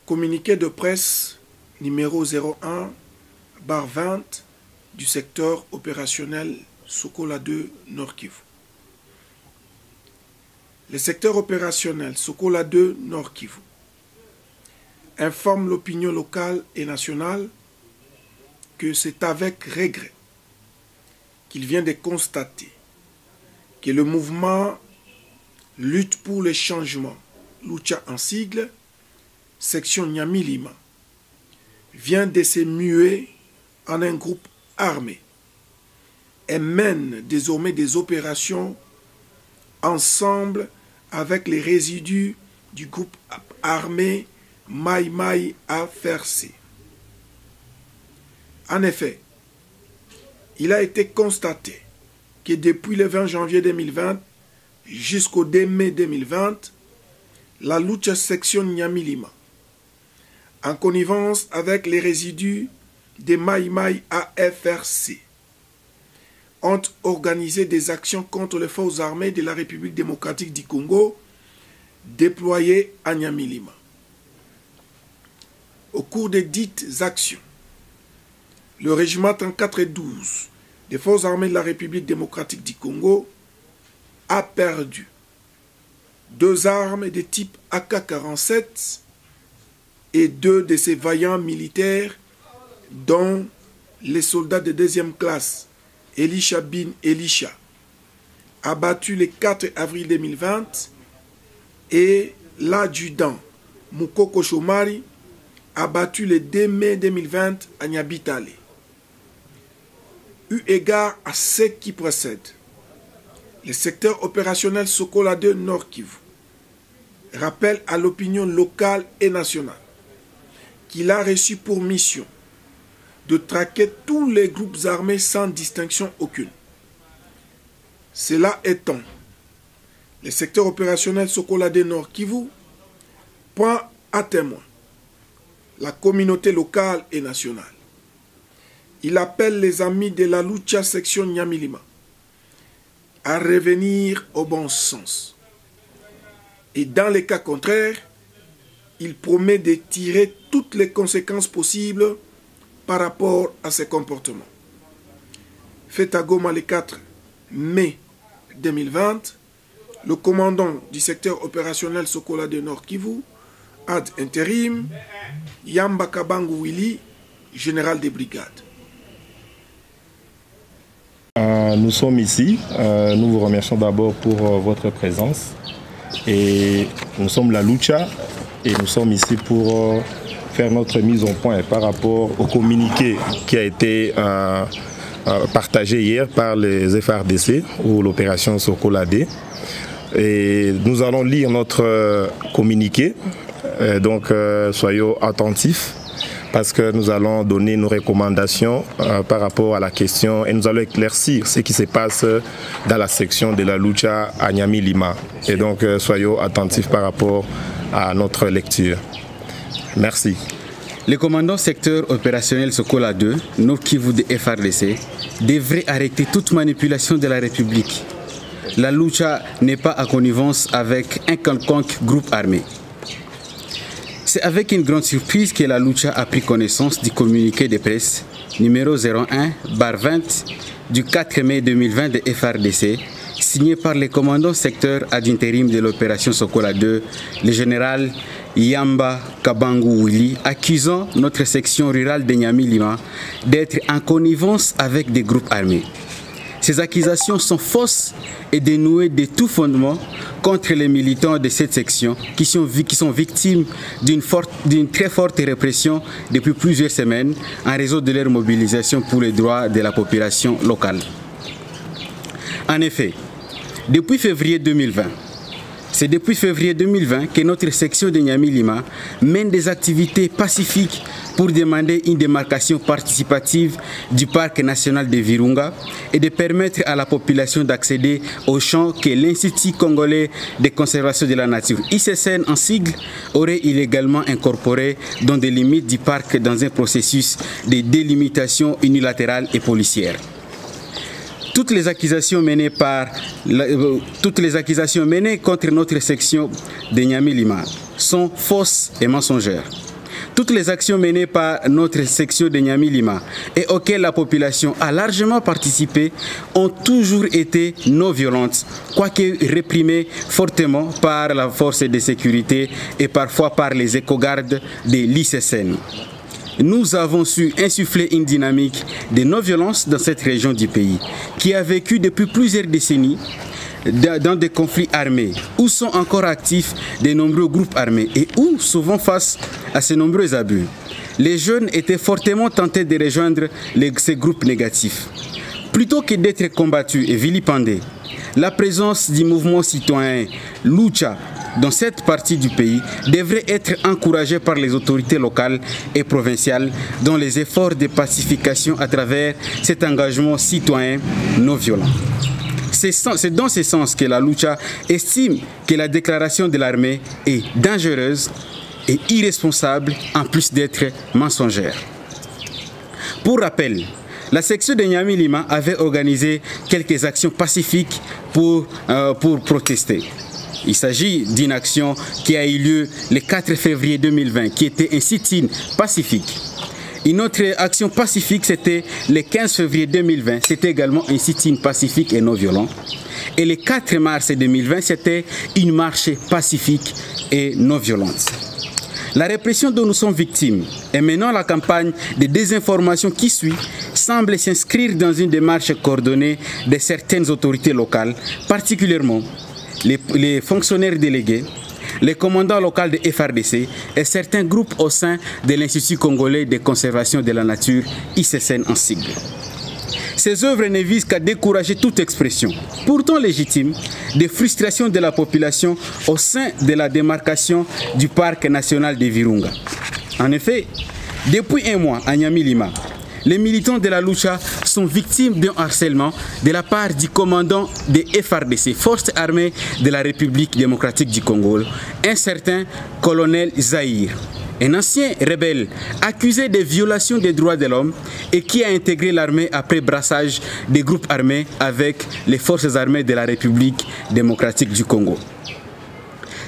Communiqué de presse numéro 01/20 du secteur opérationnel Sokola 2 Nord Kivu. Le secteur opérationnel Sokola 2 Nord Kivu informe l'opinion locale et nationale que c'est avec regret qu'il vient de constater que le mouvement Lutte pour le changement, Lucha en sigle, section Nyamilima, vient de se muer en un groupe armé et mène désormais des opérations ensemble avec les résidus du groupe armé Mai Mai AFRC. En effet, il a été constaté que depuis le 20 janvier 2020 jusqu'au 2 mai 2020, la Lucha section Nyamilima, en connivence avec les résidus de Mai Mai AFRC, ont organisé des actions contre les forces armées de la République démocratique du Congo déployées à Nyamilima. Au cours des dites actions, le régiment 34 et 12 des forces armées de la République démocratique du Congo a perdu 2 armes de type AK-47 et 2 de ses vaillants militaires, dont les soldats de 2e classe Elisha Bin Elisha, abattu le 4 avril 2020, et l'adjudant Mukoko Shomari, abattu le 2 mai 2020 à Nyabitale. Eu égard à ce qui précède, le secteur opérationnel Sokola 2 Nord Kivu rappelle à l'opinion locale et nationale qu'il a reçu pour mission de traquer tous les groupes armés sans distinction aucune. Cela étant, le secteur opérationnel Sokola 2 Nord Kivu prend à témoin la communauté locale et nationale. Il appelle les amis de la Lucha section Nyamilima à revenir au bon sens. Et dans les cas contraires, il promet de tirer toutes les conséquences possibles par rapport à ces comportements. Fait à Goma le 4 mai 2020, le commandant du secteur opérationnel Sokola 2 Nord Kivu, ad intérim, Yamba Kabangu Willy, général des brigades. Nous sommes ici, nous vous remercions d'abord pour votre présence et nous sommes la Lucha et nous sommes ici pour faire notre mise au point par rapport au communiqué qui a été partagé hier par les FARDC ou l'opération Sokola 2. Et nous allons lire notre communiqué, donc soyons attentifs, parce que nous allons donner nos recommandations par rapport à la question et nous allons éclaircir ce qui se passe dans la section de la Lucha à Nyamilima. Et donc soyons attentifs par rapport à notre lecture. Merci. Le commandant secteur opérationnel Sokola 2, Nord Kivu de FARDC, devrait arrêter toute manipulation de la République. La Lucha n'est pas en connivence avec un quelconque groupe armé. C'est avec une grande surprise que la Lucha a pris connaissance du communiqué de presse numéro 01/20 du 4 mai 2020 de FARDC, signé par le commandant secteur ad intérim de l'opération Sokola 2, le général Yamba Kabangu Willy, accusant notre section rurale de Nyamilima d'être en connivence avec des groupes armés. Ces accusations sont fausses et dénuées de tout fondement contre les militants de cette section qui sont victimes d'une très forte répression depuis plusieurs semaines en raison de leur mobilisation pour les droits de la population locale. En effet, depuis février 2020, c'est depuis février 2020 que notre section de Nyamilima mène des activités pacifiques pour demander une démarcation participative du parc national de Virunga et de permettre à la population d'accéder aux champs que l'Institut congolais de conservation de la nature, ICCN en sigle, aurait illégalement incorporé dans des limites du parc dans un processus de délimitation unilatérale et policière. Toutes les accusations menées contre notre section de Nyamilima sont fausses et mensongères. Toutes les actions menées par notre section de Niamey-Lima et auxquelles la population a largement participé ont toujours été non violentes, quoique réprimées fortement par la force de sécurité et parfois par les éco-gardes de l'ICSN. Nous avons su insuffler une dynamique de non-violence dans cette région du pays, qui a vécu depuis plusieurs décennies dans des conflits armés, où sont encore actifs de nombreux groupes armés et où, souvent face à ces nombreux abus, les jeunes étaient fortement tentés de rejoindre ces groupes négatifs. Plutôt que d'être combattus et vilipendés, la présence du mouvement citoyen Lucha dans cette partie du pays devrait être encouragée par les autorités locales et provinciales dans les efforts de pacification à travers cet engagement citoyen non violent. C'est dans ce sens que la Lucha estime que la déclaration de l'armée est dangereuse et irresponsable en plus d'être mensongère. Pour rappel, la section de Niamey-Lima avait organisé quelques actions pacifiques pour protester. Il s'agit d'une action qui a eu lieu le 4 février 2020, qui était un sit-in pacifique. Une autre action pacifique, c'était le 15 février 2020, c'était également un sit-in pacifique et non violent. Et le 4 mars 2020, c'était une marche pacifique et non violente. La répression dont nous sommes victimes et maintenant la campagne de désinformation qui suit semble s'inscrire dans une démarche coordonnée de certaines autorités locales, particulièrement les fonctionnaires délégués, les commandants locaux de FRDC et certains groupes au sein de l'Institut congolais de conservation de la nature, ICSN en sigle. Ces œuvres ne visent qu'à décourager toute expression, pourtant légitime, de frustration de la population au sein de la démarcation du parc national de Virunga. En effet, depuis un mois à Niamey-Lima, les militants de la Lucha sont victimes d'un harcèlement de la part du commandant des FRDC, Forces armées de la République démocratique du Congo, un certain colonel Zahir, un ancien rebelle accusé de violation des droits de l'homme et qui a intégré l'armée après brassage des groupes armés avec les forces armées de la République démocratique du Congo.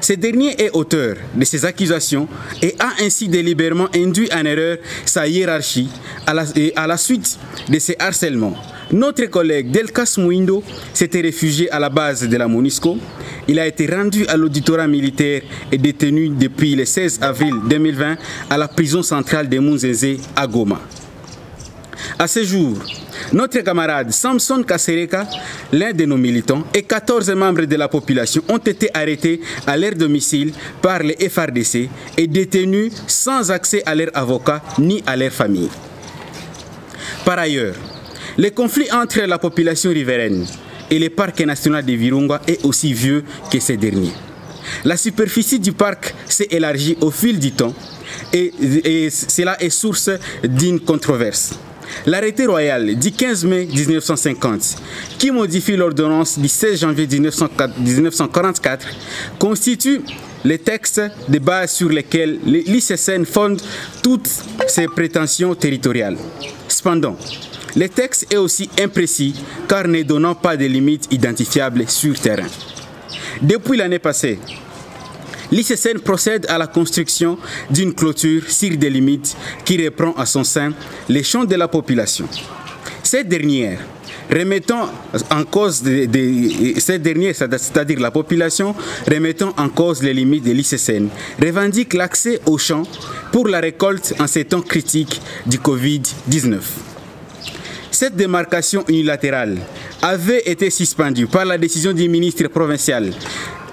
Ce dernier est auteur de ces accusations et a ainsi délibérément induit en erreur sa hiérarchie à la suite de ces harcèlements. Notre collègue Delkas Mouindo s'était réfugié à la base de la MONUSCO. Il a été rendu à l'auditorat militaire et détenu depuis le 16 avril 2020 à la prison centrale de Munzeze à Goma. À ce jour, notre camarade Samson Kasereka, l'un de nos militants, et 14 membres de la population ont été arrêtés à leur domicile par les FRDC et détenus sans accès à leurs avocats ni à leur famille. Par ailleurs, le conflit entre la population riveraine et le parc national de Virunga est aussi vieux que ces derniers. La superficie du parc s'est élargie au fil du temps et cela est source d'une controverse. L'arrêté royal du 15 mai 1950, qui modifie l'ordonnance du 16 janvier 1944, constitue les textes de base sur lesquels l'ICSN fonde toutes ses prétentions territoriales. Cependant, le texte est aussi imprécis car ne donnant pas de limites identifiables sur terrain. Depuis l'année passée, l'ICSN procède à la construction d'une clôture sur des limites qui reprend à son sein les champs de la population. Cette dernière, c'est-à-dire la population, remettant en cause les limites de l'ICSN, revendique l'accès aux champs pour la récolte en ces temps critiques du Covid-19. Cette démarcation unilatérale avait été suspendue par la décision du ministre provincial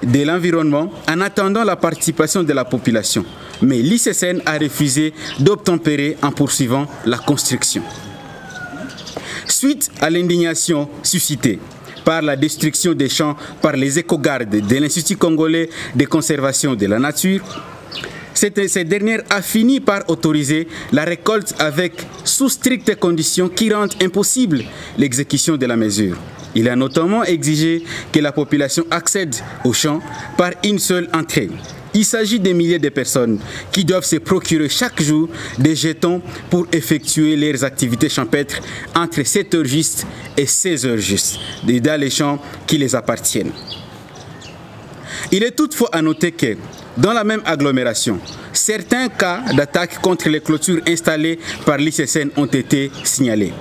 de l'Environnement en attendant la participation de la population. Mais l'ICSN a refusé d'obtempérer en poursuivant la construction. Suite à l'indignation suscitée par la destruction des champs par les éco-gardes de l'Institut congolais de conservation de la nature, cette dernière a fini par autoriser la récolte avec sous strictes conditions qui rendent impossible l'exécution de la mesure. Il a notamment exigé que la population accède aux champs par une seule entrée. Il s'agit de milliers de personnes qui doivent se procurer chaque jour des jetons pour effectuer leurs activités champêtres entre 7 heures justes et 16 heures justes, dans les champs qui les appartiennent. Il est toutefois à noter que Dans la même agglomération, certains cas d'attaque contre les clôtures installées par l'ICSN ont été signalés.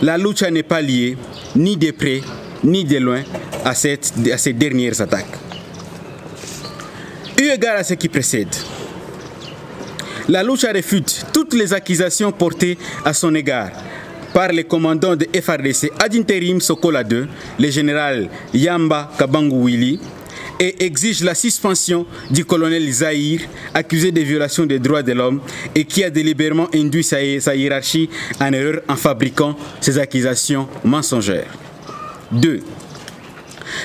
La lucha n'est pas liée, ni de près, ni de loin, à ces dernières attaques. Eu égard à ce qui précède, la lucha réfute toutes les accusations portées à son égard par les commandants de FARDC ad interim Sokola II, le général Yamba Kabangu Willy, et exige la suspension du colonel Zahir, accusé de violation des droits de l'homme et qui a délibérément induit sa hiérarchie en erreur en fabriquant ces accusations mensongères. 2.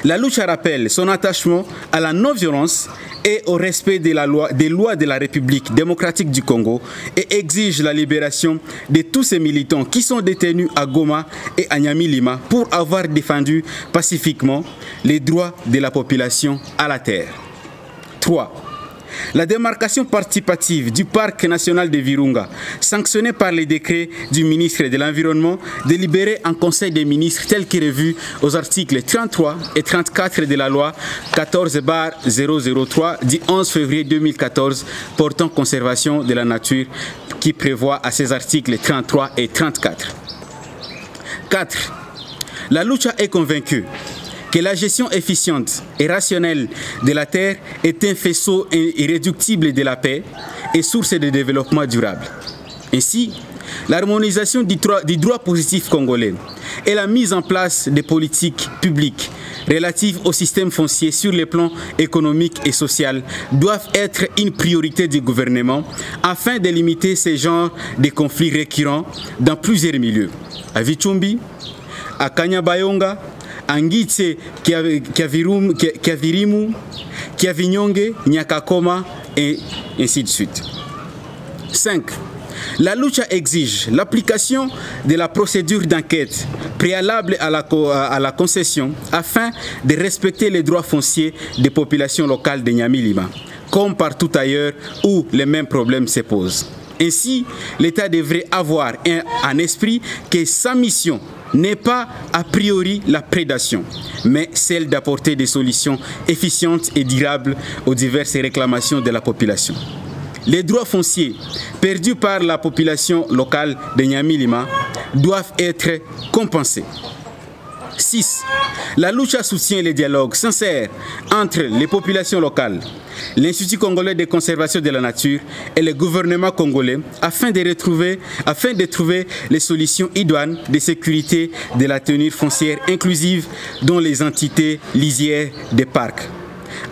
La lucha rappelle son attachement à la non-violence et au respect des lois de la République démocratique du Congo et exige la libération de tous ces militants qui sont détenus à Goma et à Nyamilima pour avoir défendu pacifiquement les droits de la population à la terre. 3. La démarcation participative du parc national de Virunga, sanctionnée par les décrets du ministre de l'Environnement, délibéré en Conseil des ministres tel que revu aux articles 33 et 34 de la loi 14/003 du 11 février 2014 portant conservation de la nature, qui prévoit à ces articles 33 et 34. 4. La lucha est convaincue que la gestion efficiente et rationnelle de la terre est un faisceau irréductible de la paix et source de développement durable. Ainsi, l'harmonisation du droit positif congolais et la mise en place des politiques publiques relatives au système foncier sur les plans économique et social doivent être une priorité du gouvernement afin de limiter ces genres de conflits récurrents dans plusieurs milieux. À Vichumbi, à Kanyabayonga, Angitse, Kiavirimu, Kiavinyonge, Nyakakoma et ainsi de suite. 5. La lucha exige l'application de la procédure d'enquête préalable à la concession afin de respecter les droits fonciers des populations locales de Nyamilima, comme partout ailleurs où les mêmes problèmes se posent. Ainsi, l'État devrait avoir en esprit que sa mission n'est pas a priori la prédation, mais celle d'apporter des solutions efficientes et durables aux diverses réclamations de la population. Les droits fonciers perdus par la population locale de Nyamilima doivent être compensés. 6. La lucha soutient les dialogues sincères entre les populations locales, l'Institut congolais de conservation de la nature et le gouvernement congolais afin de trouver les solutions idoines de sécurité de la tenue foncière inclusive dans les entités lisières des parcs,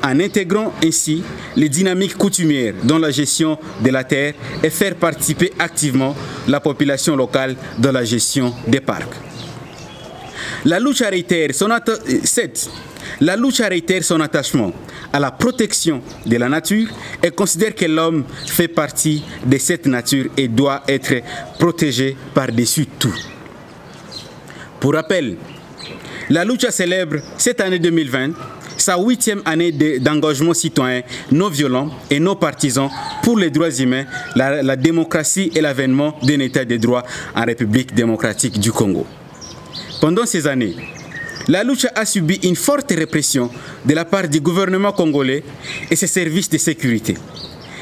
en intégrant ainsi les dynamiques coutumières dans la gestion de la terre et faire participer activement la population locale dans la gestion des parcs. La lucha réitère son attachement à la protection de la nature et considère que l'homme fait partie de cette nature et doit être protégé par-dessus tout. Pour rappel, la lucha célèbre cette année 2020 sa 8e année d'engagement citoyen non violent et non partisan pour les droits humains, la démocratie et l'avènement d'un état de droit en République démocratique du Congo. Pendant ces années, la lucha a subi une forte répression de la part du gouvernement congolais et ses services de sécurité.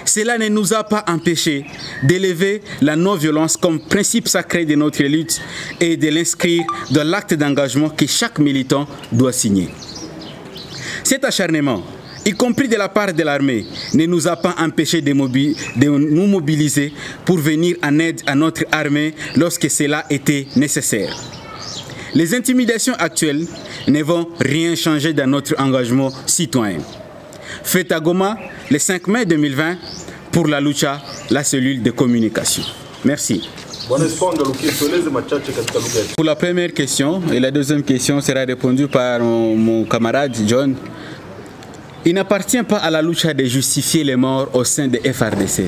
Cela ne nous a pas empêchés d'élever la non-violence comme principe sacré de notre lutte et de l'inscrire dans l'acte d'engagement que chaque militant doit signer. Cet acharnement, y compris de la part de l'armée, ne nous a pas empêchés de nous mobiliser pour venir en aide à notre armée lorsque cela était nécessaire. Les intimidations actuelles ne vont rien changer dans notre engagement citoyen. Fête à Goma, le 5 mai 2020, pour la lucha, la cellule de communication. Merci. Pour la première question, et la deuxième question sera répondue par mon camarade John. Il n'appartient pas à la lucha de justifier les morts au sein de FARDC.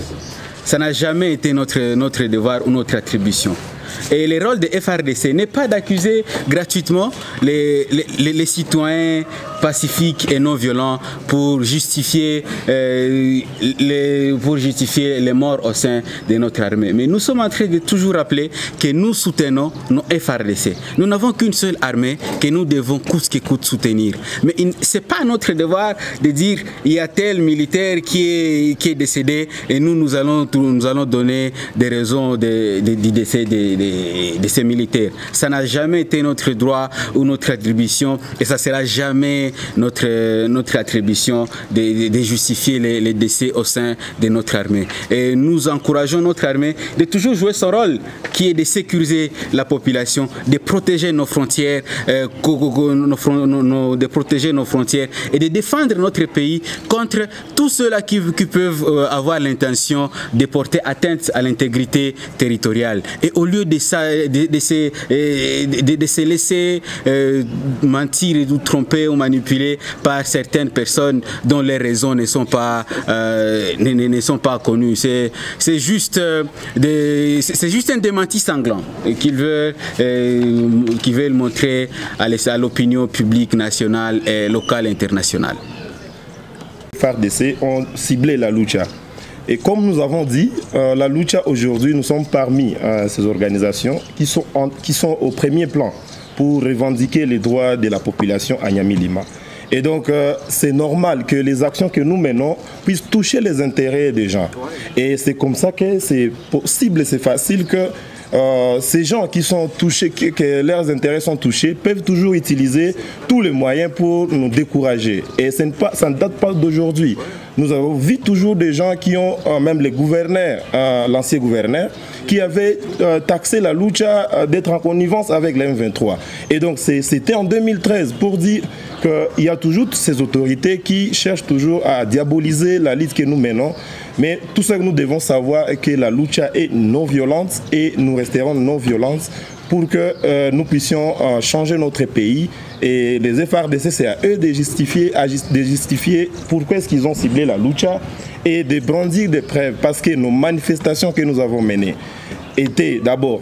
Ça n'a jamais été notre devoir ou notre attribution. Et le rôle de FRDC n'est pas d'accuser gratuitement les citoyens pacifiques et non violents pour justifier les morts au sein de notre armée. Mais nous sommes en train de toujours rappeler que nous soutenons nos FRDC. Nous n'avons qu'une seule armée que nous devons coûte que coûte soutenir. Mais ce n'est pas notre devoir de dire il y a tel militaire qui est décédé et nous allons donner des raisons du décès de ces militaires. Ça n'a jamais été notre droit ou notre attribution et ça ne sera jamais notre attribution de justifier les décès au sein de notre armée. Et nous encourageons notre armée de toujours jouer son rôle qui est de sécuriser la population, de protéger nos frontières, de protéger nos frontières et de défendre notre pays contre tous ceux-là qui peuvent avoir l'intention de porter atteinte à l'intégrité territoriale. Et au lieu de se laisser mentir ou tromper ou manipuler par certaines personnes dont les raisons ne sont pas connues. C'est juste un démenti sanglant qu'ils veulent montrer à l'opinion publique nationale, et locale et internationale. Les FARDC ont ciblé la lucha. Et comme nous avons dit, la lucha aujourd'hui, nous sommes parmi ces organisations qui sont au premier plan pour revendiquer les droits de la population à Nyamilima. Et donc, c'est normal que les actions que nous menons puissent toucher les intérêts des gens. Et c'est comme ça que c'est possible, c'est facile que ces gens qui sont touchés, que leurs intérêts sont touchés, peuvent toujours utiliser tous les moyens pour nous décourager. Et ça ne date pas d'aujourd'hui. Nous avons vu toujours des gens qui ont, même les gouverneurs, l'ancien gouverneur, qui avaient taxé la lucha d'être en connivence avec la M23. Et donc c'était en 2013 pour dire qu'il y a toujours ces autorités qui cherchent toujours à diaboliser la lutte que nous menons. Mais tout ce que nous devons savoir est que la lucha est non violente et nous resterons non violentes pour que nous puissions changer notre pays. Et les FARDC, c'est à eux de justifier pourquoi est-ce qu'ils ont ciblé la lucha et de brandir des preuves. Parce que nos manifestations que nous avons menées étaient d'abord,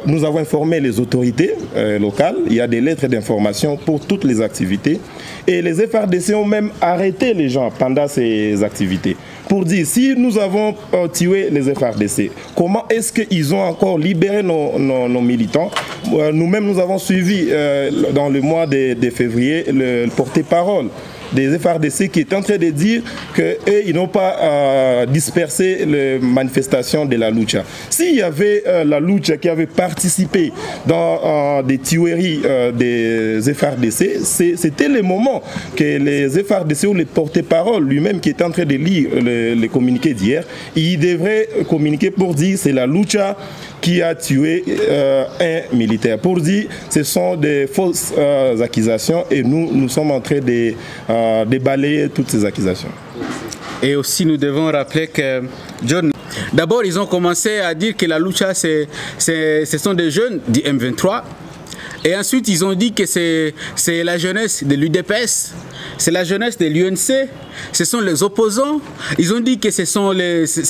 nous avons informé les autorités locales, il y a des lettres d'information pour toutes les activités. Et les FARDC ont même arrêté les gens pendant ces activités. Pour dire, si nous avons tué les FARDC, comment est-ce qu'ils ont encore libéré nos militants? Nous-mêmes, nous avons suivi dans le mois de février le porte-parole des FARDC qui est en train de dire qu'ils n'ont pas dispersé les manifestations de la lucha. S'il y avait la lucha qui avait participé dans des tueries des FARDC, c'était le moment que les FARDC ou les porte-parole lui-même qui est en train de lire les communiqués d'hier, il devrait communiquer pour dire c'est la lucha qui a tué un militaire. Pour dire ce sont des fausses accusations et nous sommes en train de balayer toutes ces accusations. Et aussi nous devons rappeler que John, d'abord ils ont commencé à dire que la lucha ce sont des jeunes du M23. Et ensuite, ils ont dit que c'est la jeunesse de l'UDPS, c'est la jeunesse de l'UNC, ce sont les opposants. Ils ont dit que c'est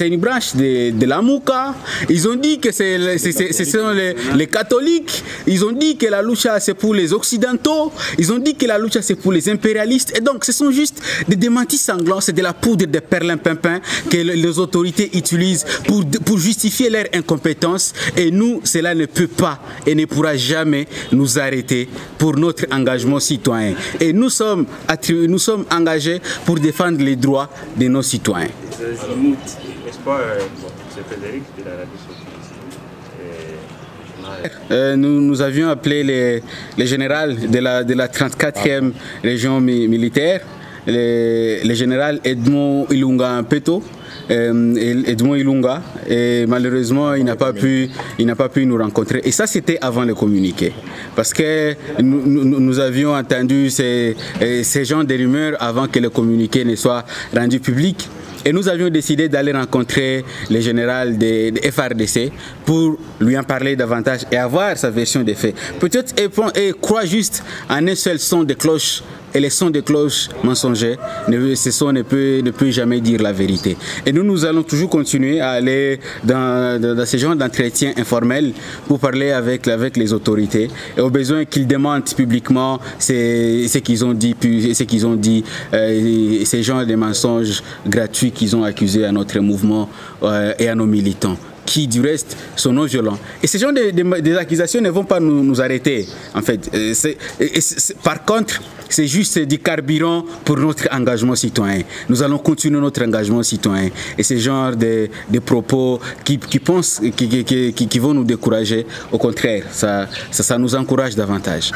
une branche de la Mouka. Ils ont dit que ce sont les catholiques. Ils ont dit que la lucha c'est pour les occidentaux. Ils ont dit que la lucha c'est pour les impérialistes. Et donc, ce sont juste des démentis sanglants, c'est de la poudre de perlimpinpin que les autorités utilisent pour justifier leur incompétence. Et nous, cela ne peut pas et ne pourra jamais nous arrêter pour notre engagement citoyen. Et nous sommes engagés pour défendre les droits de nos citoyens. Nous avions appelé les généraux de la 34e région militaire, le général Edmond Ilunga Peto, Edmond Ilunga, et malheureusement il n'a pas pu nous rencontrer. Et ça c'était avant le communiqué, parce que nous avions entendu ces genres de rumeurs avant que le communiqué ne soit rendu public. Et nous avions décidé d'aller rencontrer le général de FARDC pour lui en parler davantage et avoir sa version des faits. Peut-être et croit juste en un seul son de cloche et les sons de cloches mensongers, ce son ne peut jamais dire la vérité. Et nous allons toujours continuer à aller dans ce genre d'entretien informel pour parler avec les autorités et au besoin qu'ils demandent publiquement ce qu'ils ont dit, ces genres de mensonges gratuits qu'ils ont accusés à notre mouvement et à nos militants, qui du reste sont non violents. Et ces genres des accusations ne vont pas nous arrêter, en fait. Par contre, c'est juste du carburant pour notre engagement citoyen. Nous allons continuer notre engagement citoyen. Et ces genres de propos qui vont nous décourager, au contraire, ça nous encourage davantage.